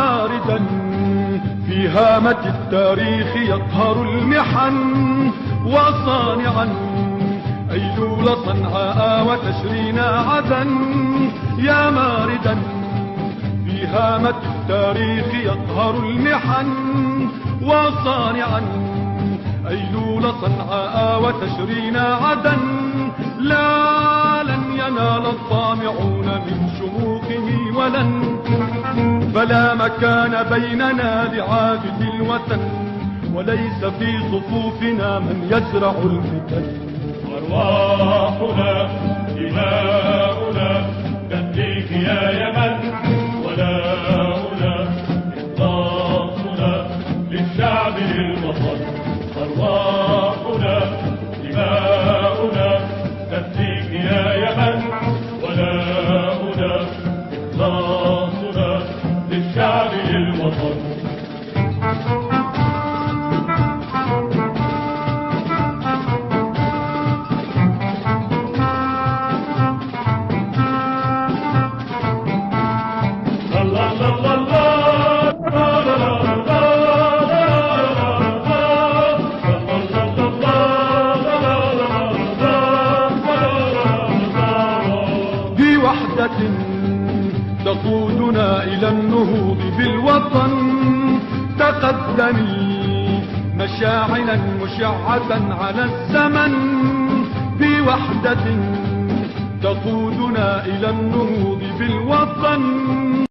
ماردا في هامة التاريخ يقهر المحن، وصانعا أيلول صنعاء وتشرينا عدن. يا ماردا في هامة التاريخ يقهر المحن، وصانعا أيلول صنعاء وتشرينا عدن. لا لن ينال الطامعون من شموخه ولن، فلا مكان بيننا لعابد الوطن، وليس في صفوفنا من يزرع الفتن. أرواحنا دماؤنا تفديك يا يمن، ولاؤنا إخلاصنا للشعب للوطن. أرواحنا دماؤنا تفديك يا يمن، ولاؤنا إخلاصنا للشعب للوطن. بوحدة تقودنا إلى النهوض بالوطن، تقدمي مشاعلا مشعة على الزمن. بوحدة تقودنا إلى النهوض بالوطن.